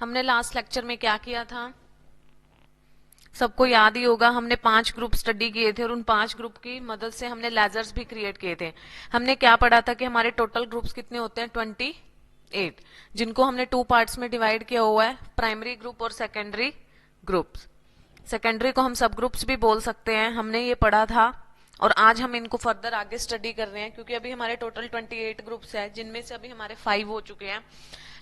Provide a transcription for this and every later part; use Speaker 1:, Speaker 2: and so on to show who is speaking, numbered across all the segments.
Speaker 1: हमने last lecture में क्या किया था, सबको याद ही होगा। हमने 5 ग्रुप स्टडी किए थे और उन 5 ग्रुप की मदद से हमने लेजर्स भी क्रिएट किए थे। हमने क्या पढ़ा था कि हमारे टोटल ग्रुप्स कितने होते हैं, 28, जिनको हमने 2 पार्ट्स में डिवाइड किया हुआ है, प्राइमरी ग्रुप और सेकेंडरी ग्रुप्स। सेकेंडरी को हम सब ग्रुप्स भी बोल सकते हैं, हमने ये पढ़ा था। और आज हम इनको फर्दर आगे स्टडी कर रहे हैं, क्योंकि अभी हमारे टोटल 28 ग्रुप्स हैं, जिनमें से अभी हमारे 5 हो चुके हैं।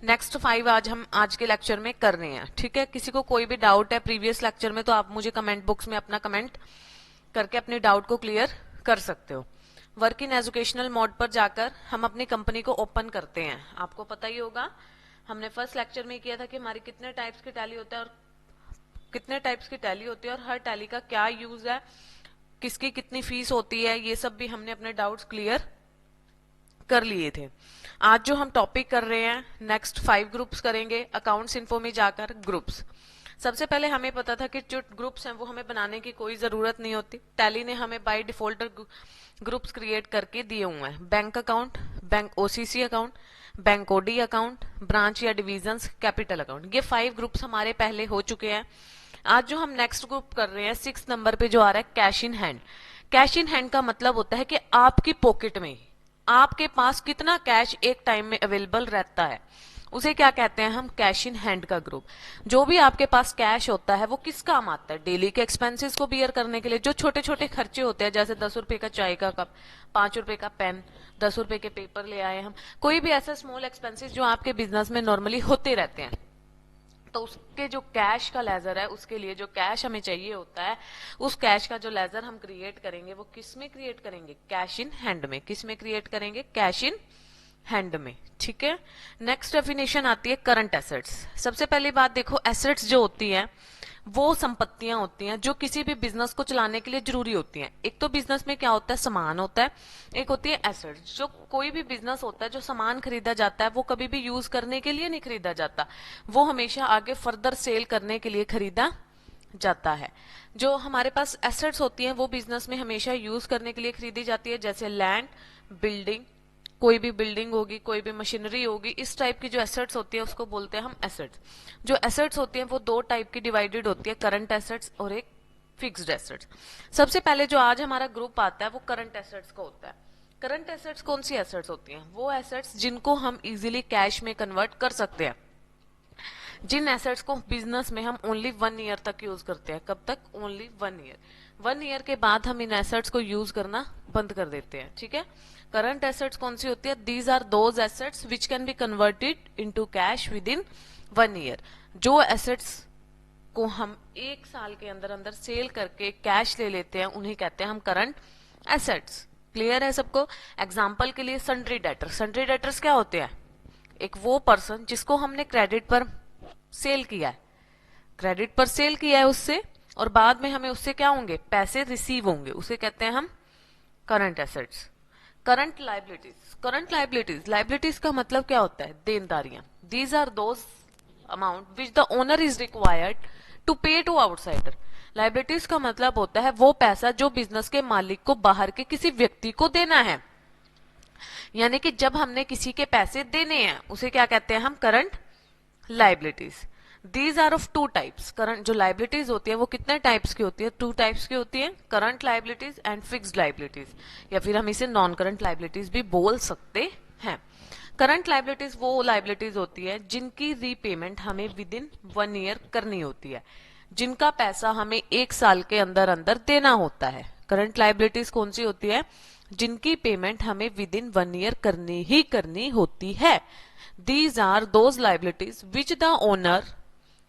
Speaker 1: नेक्स्ट 5 हम आज के लेक्चर में कर रहे हैं। ठीक है, किसी को कोई भी डाउट है प्रीवियस लेक्चर में तो आप मुझे कमेंट बॉक्स में अपना कमेंट करके अपने डाउट को क्लियर कर सकते हो। वर्क इन एजुकेशनल मोड पर जाकर हम अपनी कंपनी को ओपन करते हैं। आपको पता ही होगा, हमने फर्स्ट लेक्चर में किया था कि हमारी कितने टाइप्स की टैली होता है और कितने टाइप्स की टैली होती है और हर टैली का क्या यूज है, किसकी कितनी फीस होती है, ये सब भी हमने अपने डाउट्स क्लियर कर लिए थे। आज जो हम टॉपिक कर रहे हैं, नेक्स्ट 5 ग्रुप्स करेंगे। अकाउंट्स इन्फो में जाकर ग्रुप्स, सबसे पहले हमें पता था कि जो ग्रुप्स हैं वो हमें बनाने की कोई जरूरत नहीं होती। टैली ने हमें बाय डिफॉल्ट ग्रुप्स क्रिएट करके दिए हुए हैं। Bank account, bank OCC account, bank OD account, branch या डिविजन्स, कैपिटल अकाउंट, ये 5 ग्रुप्स हमारे पहले हो चुके हैं। आज जो हम नेक्स्ट ग्रुप कर रहे हैं 6 नंबर पे जो आ रहा है, cash in hand. Cash in hand का मतलब होता है कि आपकी पॉकेट में आपके पास कितना कैश एक टाइम में अवेलेबल रहता है, उसे क्या कहते हैं हम, कैश इन हैंड का ग्रुप। जो भी आपके पास कैश होता है वो किस काम आता है, डेली के एक्सपेंसेस को बियर करने के लिए। जो छोटे छोटे खर्चे होते हैं, जैसे 10 रुपए का चाय का कप, 5 रुपए का पेन, 10 रुपए के पेपर ले आए हम, कोई भी ऐसा स्मॉल एक्सपेंसेस जो आपके बिजनेस में नॉर्मली होते रहते हैं, तो उसके जो कैश का लेजर है, उसके लिए जो कैश हमें चाहिए होता है, उस कैश का जो लेजर हम क्रिएट करेंगे वो किस में क्रिएट करेंगे, कैश इन हैंड में। किस में क्रिएट करेंगे, कैश इन हैंड में। ठीक है, नेक्स्ट डेफिनेशन आती है करंट एसेट्स। सबसे पहली बात देखो, एसेट्स जो होती है वो संपत्तियां होती हैं जो किसी भी बिजनेस को चलाने के लिए जरूरी होती हैं। एक तो बिजनेस में क्या होता है, सामान होता है, एक होती है एसेट्स। जो कोई भी बिजनेस होता है, जो सामान खरीदा जाता है वो कभी भी यूज करने के लिए नहीं खरीदा जाता, वो हमेशा आगे फर्दर सेल करने के लिए खरीदा जाता है। जो हमारे पास एसेट्स होती हैं वो बिजनेस में हमेशा यूज करने के लिए खरीदी जाती है, जैसे लैंड, बिल्डिंग, कोई भी बिल्डिंग होगी, कोई भी मशीनरी होगी, इस टाइप की जो एसेट्स होती है उसको बोलते हैं हम एसेट्स। जो एसेट्स होती हैं वो 2 टाइप की डिवाइडेड होती है, करंट एसेट्स और एक फिक्स्ड एसेट्स। सबसे पहले जो आज हमारा ग्रुप आता है वो करंट एसेट्स का होता है। करंट एसेट्स कौन सी एसेट्स होती हैं, वो एसेट्स जिनको हम इजीली कैश में कन्वर्ट कर सकते हैं, जिन एसेट्स को बिजनेस में हम ओनली 1 ईयर तक यूज करते हैं। कब तक, ओनली 1 ईयर। 1 ईयर के बाद हम इन एसेट्स को यूज करना बंद कर देते हैं। ठीक है, करंट एसेट्स कौन सी होती है, these are those assets which can be converted into cash within 1 year. जो एसेट्स को हम 1 साल के अंदर अंदर सेल करके कैश ले लेते हैं, उन्हें कहते हैं हम करंट एसेट्स। क्लियर है सबको। एग्जाम्पल के लिए सन्ड्री डेटर्स। सन्ड्री डेटर्स क्या होते हैं, एक वो पर्सन जिसको हमने क्रेडिट पर सेल किया है, क्रेडिट पर सेल किया है उससे, और बाद में हमें उससे क्या होंगे, पैसे रिसीव होंगे, उसे कहते हैं हम current assets. Current liabilities. Current liabilities, liabilities का मतलब क्या होता है, देनदारियां। These are those amount which the owner is required to pay to outsider. Liabilities का मतलब होता है वो पैसा जो बिजनेस के मालिक को बाहर के किसी व्यक्ति को देना है, यानी कि जब हमने किसी के पैसे देने हैं उसे क्या कहते हैं हम, current liabilities. These are of 2 types. Current जो लाइबिलिटीज होती है वो कितने टाइप्स की होती है, 2 टाइप्स की होती है, current liabilities and fixed liabilities, या फिर हम इसे नॉन करंट लाइबिलिटीज भी बोल सकते हैं। करंट लाइबिलिटीज वो लाइबिलिटीज होती है जिनकी रीपेमेंट हमें विद इन 1 ईयर करनी होती है, जिनका पैसा हमें 1 साल के अंदर अंदर देना होता है। करंट लाइबिलिटीज कौन सी होती है, जिनकी पेमेंट हमें विद इन 1 ईयर करनी ही करनी होती है। These are those liabilities which the owner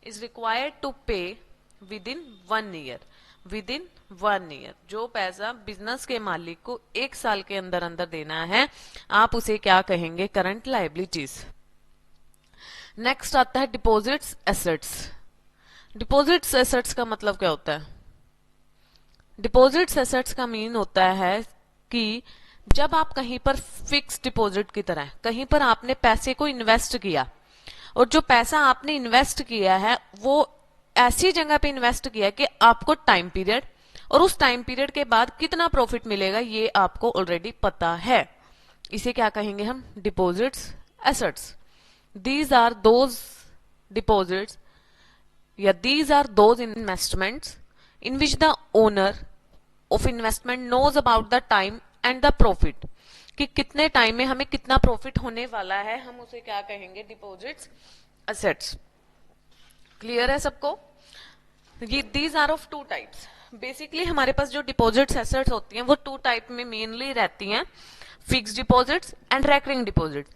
Speaker 1: is required to pay within 1 year. Within 1 year, जो पैसा बिजनेस के मालिक को 1 साल के अंदर अंदर देना है, आप उसे क्या कहेंगे, करंट लाइबिलिटीज। नेक्स्ट आता है डिपॉजिट्स एसेट्स। डिपॉजिट्स एसेट्स का मतलब क्या होता है, डिपॉजिट्स एसेट्स का मीन होता है कि जब आप कहीं पर फिक्स डिपॉजिट की तरह कहीं पर आपने पैसे को इन्वेस्ट किया, और जो पैसा आपने इन्वेस्ट किया है वो ऐसी जगह पे इन्वेस्ट किया कि आपको टाइम पीरियड और उस टाइम पीरियड के बाद कितना प्रॉफिट मिलेगा ये आपको ऑलरेडी पता है, इसे क्या कहेंगे हम, deposits assets. These are those deposits, yeah, these are those investments in which the owner of investment knows about the time and the profit, कि कितने टाइम में हमें कितना प्रॉफिट होने वाला है, हम उसे क्या कहेंगे, डिपॉजिट्स असेट्स। क्लियर है सबको? ये these are of two types. Basically हमारे पास जो डिपॉजिट्स एसेट्स होती हैं वो टू टाइप में मेनली रहती हैं, fixed deposits and recurring deposits.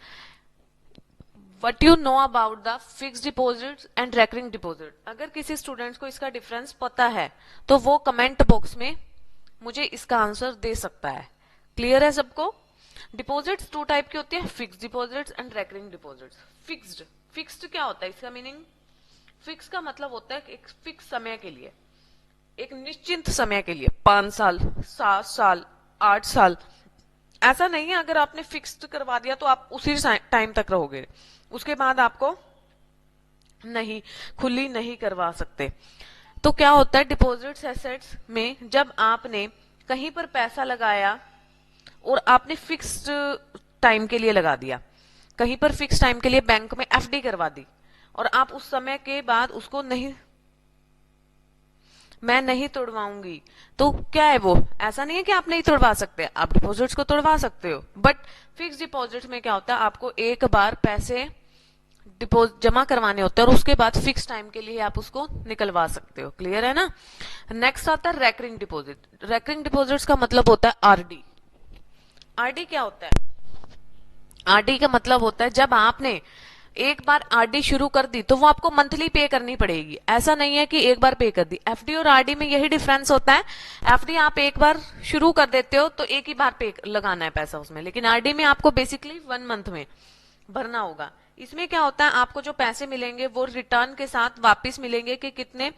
Speaker 1: What you know about the fixed deposits and recurring deposit? अगर किसी स्टूडेंट्स को इसका डिफरेंस पता है तो वो कमेंट बॉक्स में मुझे इसका आंसर दे सकता है। क्लियर है सबको? डिपॉजिट्स टू टाइप की होती है, fixed deposits and recurring deposits. Fixed क्या होता है, इसका मीनिंग, फिक्स का मतलब होता है एक फिक्स समय के लिए, एक निश्चित समय के लिए, 5 साल, 7 साल, 8 साल। ऐसा नहीं है अगर आपने फिक्स्ड करवा दिया तो आप उसी टाइम तक रहोगे, उसके बाद आपको नहीं, खुली नहीं करवा सकते। तो क्या होता है डिपॉजिट्स एसेट्स में, जब आपने कहीं पर पैसा लगाया और आपने फिक्स्ड टाइम के लिए लगा दिया, कहीं पर फिक्स टाइम के लिए बैंक में एफडी करवा दी और आप उस समय के बाद उसको नहीं, मैं नहीं तोड़वाऊंगी, तो क्या है वो, ऐसा नहीं है कि आप नहीं तोड़वा सकते, आप डिपॉजिट्स को तोड़वा सकते हो। बट फिक्स डिपॉजिट में क्या होता है, आपको एक बार पैसे डिपॉजिट जमा करवाने होते हैं और उसके बाद फिक्स टाइम के लिए आप उसको निकलवा सकते हो। क्लियर है ना? नेक्स्ट आता है रेकरिंग डिपॉजिट। रेकरिंग डिपॉजिट्स का मतलब होता है आरडी। आरडी क्या होता है? आरडी का मतलब होता है जब आपने एक बार आरडी शुरू कर दी तो वो आपको मंथली पे करनी पड़ेगी, ऐसा नहीं है कि एक बार पे कर दी। एफडी और आरडी में यही डिफरेंस होता है, एफडी आप एक बार शुरू कर देते हो तो एक ही बार पे लगाना है पैसा उसमें, लेकिन आरडी में आपको बेसिकली 1 मंथ में भरना होगा। इसमें क्या होता है, आपको जो पैसे मिलेंगे वो रिटर्न के साथ वापिस मिलेंगे कि कितने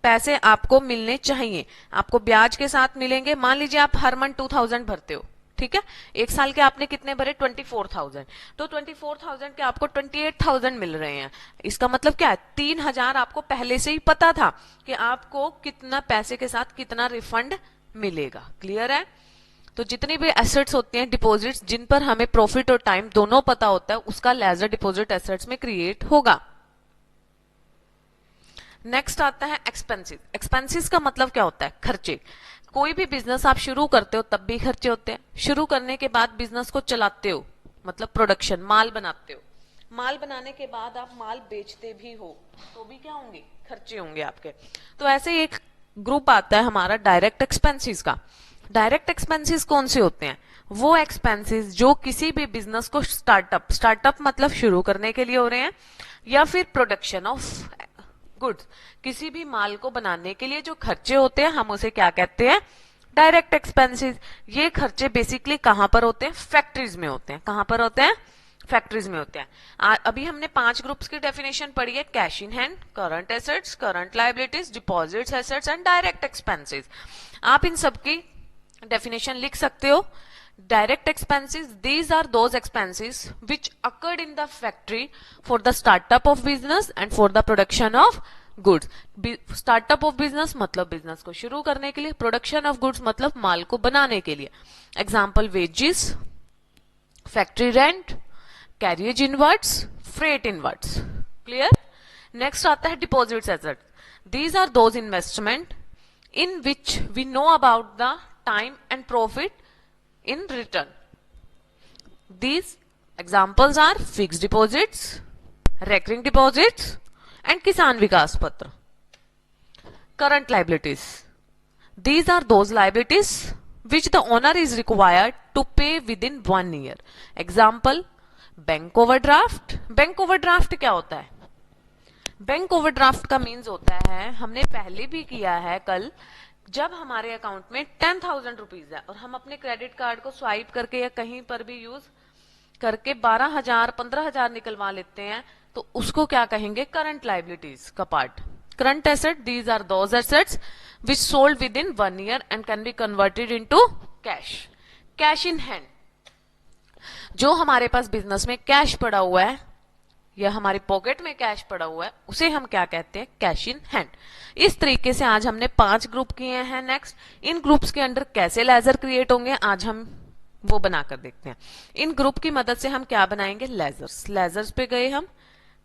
Speaker 1: पैसे आपको मिलने चाहिए, आपको ब्याज के साथ मिलेंगे। मान लीजिए आप हर मंथ 2000 भरते हो, ठीक है, एक साल के आपने कितने भरे, 24,000, तो 24,000 के आपको 28,000 मिल रहे हैं। इसका मतलब क्या है, 3,000 आपको पहले से ही पता था कि आपको कितना पैसे के साथ कितना रिफंड मिलेगा। क्लियर है? तो जितनी भी एसेट्स होती हैं डिपॉजिट्स जिन पर हमें प्रॉफिट और टाइम दोनों पता होता है, उसका लेजर डिपॉजिट एसेट्स में क्रिएट होगा। नेक्स्ट आता है एक्सपेंसेस। एक्सपेंसेस का मतलब क्या होता है, खर्चे। कोई भी बिजनेस आप शुरू करते हो तब भी खर्चे होते हैं, शुरू करने के बाद बिजनेस को चलाते हो मतलब प्रोडक्शन, माल बनाते हो, माल बनाने के बाद आप माल बेचते भी हो तो भी क्या होंगे, खर्चे होंगे आपके। तो ऐसे एक ग्रुप आता है हमारा डायरेक्ट एक्सपेंसेस का। डायरेक्ट एक्सपेंसेस कौन से होते हैं, वो एक्सपेंसेस जो किसी भी बिजनेस को स्टार्टअप मतलब शुरू करने के लिए हो रहे हैं, या फिर प्रोडक्शन ऑफ गुड्स, किसी भी माल को बनाने के लिए जो खर्चे होते हैं हम उसे क्या कहते हैं, डायरेक्ट एक्सपेंसेस। ये खर्चे बेसिकली कहां पर होते हैं, फैक्ट्रीज में होते हैं। कहां पर होते हैं, फैक्ट्रीज में होते हैं। अभी हमने 5 ग्रुप्स की डेफिनेशन पढ़ी है, cash in hand, current assets, current liabilities, deposits assets and direct expenses. आप इन सबकी डेफिनेशन लिख सकते हो। Direct expenses, these are those expenses which occurred in the factory for the startup of business and for the production of goods. Startup of business मतलब business को शुरू करने के लिए, production of goods मतलब माल को बनाने के लिए। Example wages, factory rent, carriage inwards, freight inwards. Clear? Next आता है deposits assets. These are those investment in which we know about the time and profit in return. These examples are fixed deposits, recurring deposits and Kisan Vikas Patra. Current liabilities. These are those liabilities which the owner is required to pay within 1 year. Example, bank overdraft. Bank overdraft क्या होता है, bank overdraft का means होता है, हमने पहले भी किया है कल, जब हमारे अकाउंट में 10,000 रुपीज है और हम अपने क्रेडिट कार्ड को स्वाइप करके या कहीं पर भी यूज करके 12,000 15,000 निकलवा लेते हैं, तो उसको क्या कहेंगे, करंट लाइबिलिटीज का part. Current asset, these are those assets which sold within 1 year and can be converted into cash. Cash in hand, जो हमारे पास बिजनेस में कैश पड़ा हुआ है या हमारी पॉकेट में कैश पड़ा हुआ है, उसे हम क्या कहते हैं, कैश इन हैंड। इस तरीके से आज हमने 5 ग्रुप किए हैं। नेक्स्ट, इन ग्रुप्स के अंदर कैसे लेजर क्रिएट होंगे आज हम वो बनाकर देखते हैं। इन ग्रुप की मदद से हम क्या बनाएंगे, लेजर्स। लेजर्स पे गए, हम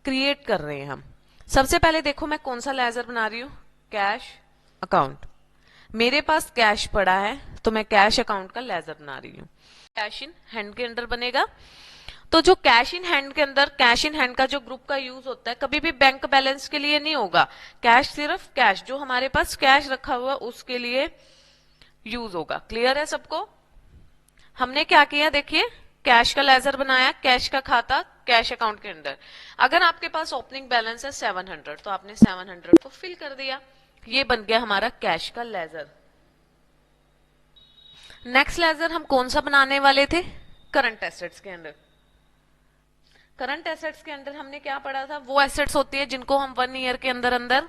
Speaker 1: क्रिएट कर रहे हैं हम। सबसे पहले देखो मैं कौन सा लेजर बना रही हूं, कैश अकाउंट। मेरे पास कैश पड़ा है तो मैं कैश अकाउंट का लेजर बना रही हूँ। कैश इन हैंड के अंदर बनेगा। तो जो कैश इन हैंड के अंदर, कैश इन हैंड का जो ग्रुप का यूज होता है कभी भी बैंक बैलेंस के लिए नहीं होगा। कैश सिर्फ कैश, जो हमारे पास कैश रखा हुआ उसके लिए यूज होगा। क्लियर है सबको? हमने क्या किया देखिए, कैश का लेजर बनाया, कैश का खाता कैश अकाउंट के अंदर। अगर आपके पास ओपनिंग बैलेंस है 700 तो आपने 700 को फिल कर दिया। ये बन गया हमारा कैश का लेजर। नेक्स्ट लेजर हम कौन सा बनाने वाले थे, करंट एसेट्स के अंदर। करंट एसेट्स के अंदर हमने क्या पढ़ा था, वो एसेट्स होती है जिनको हम 1 ईयर के अंदर अंदर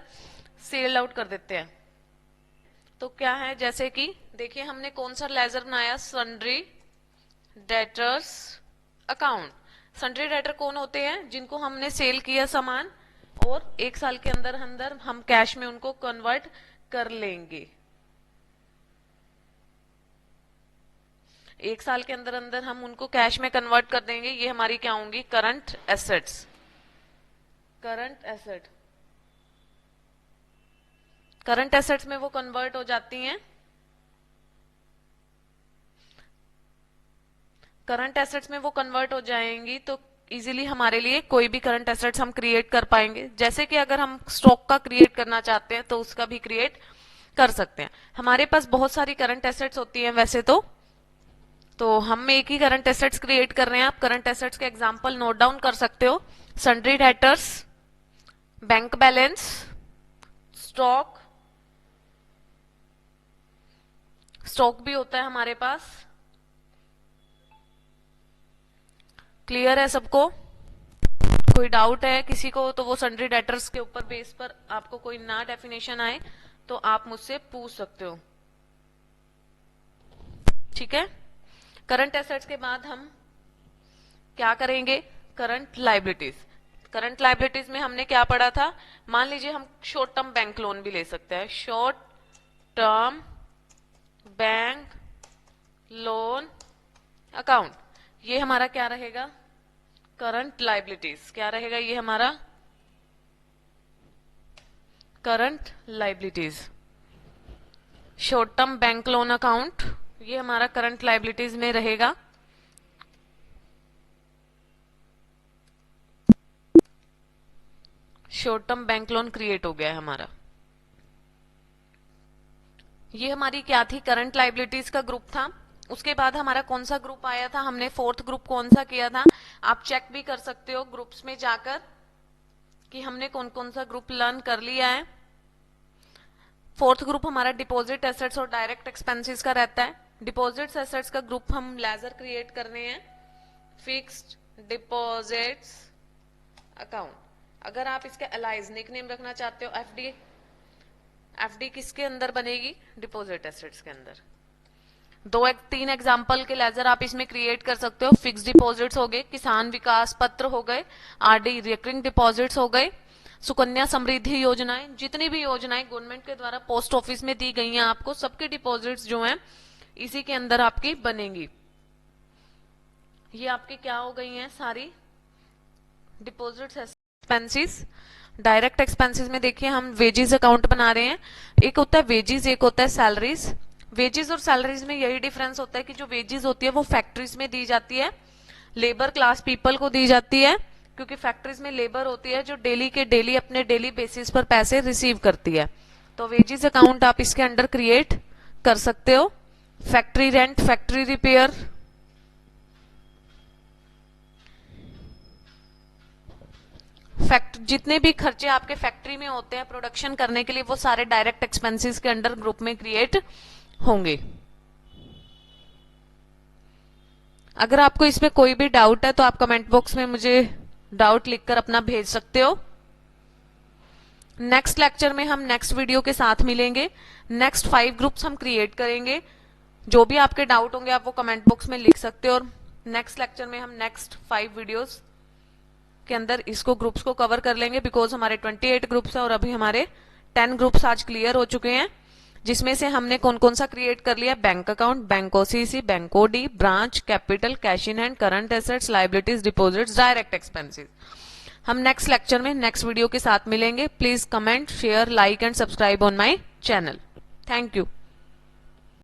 Speaker 1: सेल आउट कर देते हैं। तो क्या है, जैसे कि देखिए हमने कौन सा लेजर बनाया, sundry debtors account. Sundry debtor कौन होते हैं, जिनको हमने सेल किया सामान और 1 साल के अंदर अंदर हम कैश में उनको कन्वर्ट कर लेंगे। 1 साल के अंदर अंदर हम उनको कैश में कन्वर्ट कर देंगे। ये हमारी क्या होंगी, current assets. Current asset, current assets में वो कन्वर्ट हो जाती हैं। करंट एसेट्स में वो कन्वर्ट हो जाएंगी तो इजीली हमारे लिए कोई भी करंट एसेट्स हम क्रिएट कर पाएंगे। जैसे कि अगर हम स्टॉक का क्रिएट करना चाहते हैं तो उसका भी क्रिएट कर सकते हैं। हमारे पास बहुत सारी करंट एसेट्स होती हैं वैसे तो हम एक ही करंट एसेट्स क्रिएट कर रहे हैं। आप करंट एसेट्स के एग्जांपल नोट डाउन कर सकते हो, sundry debtors, bank balance, stock, stock भी होता है हमारे पास। क्लियर है सबको? कोई डाउट है किसी को तो वो सन्ड्री डेटर्स के ऊपर बेस पर आपको कोई ना डेफिनेशन आए तो आप मुझसे पूछ सकते हो। ठीक है, करंट एसेट्स के बाद हम क्या करेंगे, करंट लाइबिलिटीज। करंट लाइबिलिटीज में हमने क्या पढ़ा था, मान लीजिए हम शॉर्ट टर्म बैंक लोन भी ले सकते हैं। Short term bank loan account, ये हमारा क्या रहेगा, करंट लाइबिलिटीज। क्या रहेगा ये हमारा current liabilities. Short term bank loan account ये हमारा करंट लाइबिलिटीज में रहेगा। Short term bank loan create हो गया है हमारा। ये हमारी क्या थी, करंट लाइबिलिटीज का ग्रुप था। उसके बाद हमारा कौन सा ग्रुप आया था, हमने फोर्थ ग्रुप कौन सा किया था। आप चेक भी कर सकते हो ग्रुप्स में जाकर कि हमने कौन कौन सा ग्रुप लर्न कर लिया है। फोर्थ ग्रुप हमारा डिपॉजिट एसेट्स और डायरेक्ट एक्सपेंसेस का रहता है। डिपॉजिट एसेट्स का ग्रुप हम लेजर क्रिएट करने हैं, फिक्स्ड डिपॉजिट्स अकाउंट। अगर आप इसका एलाइज निकनेम रखना चाहते हो, एफडी, एफडी किसके अंदर बनेगी, डिपॉजिट एसेट्स के अंदर। 3 एग्जाम्पल के लेजर आप इसमें क्रिएट कर सकते हो। फिक्स डिपॉजिट्स हो गए, किसान विकास पत्र हो गए, आरडी रिकरिंग डिपॉजिट्स हो गए, सुकन्या समृद्धि योजनाएं, जितनी भी योजनाएं गवर्नमेंट के द्वारा पोस्ट ऑफिस में दी गई हैं आपको, सबके डिपॉजिट्स जो हैं इसी के अंदर आपकी बनेंगी। ये आपकी क्या हो गई हैं सारी डिपॉजिट्स। एक्सपेंसेस, डायरेक्ट एक्सपेंसेस में देखिए हम वेजेस अकाउंट बना रहे हैं। एक होता है वेजेस, एक होता है सैलरीज। वेजेस और सैलरीज में यही डिफरेंस होता है कि जो वेजेस होती है वो फैक्ट्रीज में दी जाती है, लेबर क्लास पीपल को दी जाती है, क्योंकि फैक्ट्रीज में लेबर होती है जो डेली के डेली अपने डेली बेसिस पर पैसे रिसीव करती है। तो वेजेस अकाउंट आप इसके अंडर क्रिएट कर सकते हो। फैक्ट्री रेंट, फैक्ट्री रिपेयर, जितने भी खर्चे आपके फैक्ट्री में होते हैं प्रोडक्शन करने के लिए, वो सारे डायरेक्ट एक्सपेंसेस के अंडर ग्रुप में क्रिएट होंगे। अगर आपको इसमें कोई भी डाउट है तो आप कमेंट बॉक्स में मुझे डाउट लिखकर अपना भेज सकते हो। नेक्स्ट लेक्चर में हम नेक्स्ट वीडियो के साथ मिलेंगे। नेक्स्ट 5 ग्रुप्स हम क्रिएट करेंगे। जो भी आपके डाउट होंगे आप वो कमेंट बॉक्स में लिख सकते हो और नेक्स्ट लेक्चर में हम नेक्स्ट 5 वीडियोस के अंदर इसको ग्रुप्स को कवर कर लेंगे। बिकॉज हमारे 28 ग्रुप्स हैं और अभी हमारे 10 ग्रुप्स आज क्लियर हो चुके हैं, जिसमें से हमने कौन कौन सा क्रिएट कर लिया, bank account, bank OCC, bank OD, branch, capital, cash in hand, current assets, liabilities, deposits, direct expenses. हम नेक्स्ट लेक्चर में नेक्स्ट वीडियो के साथ मिलेंगे। Please comment, share, like and subscribe on my channel. Thank you.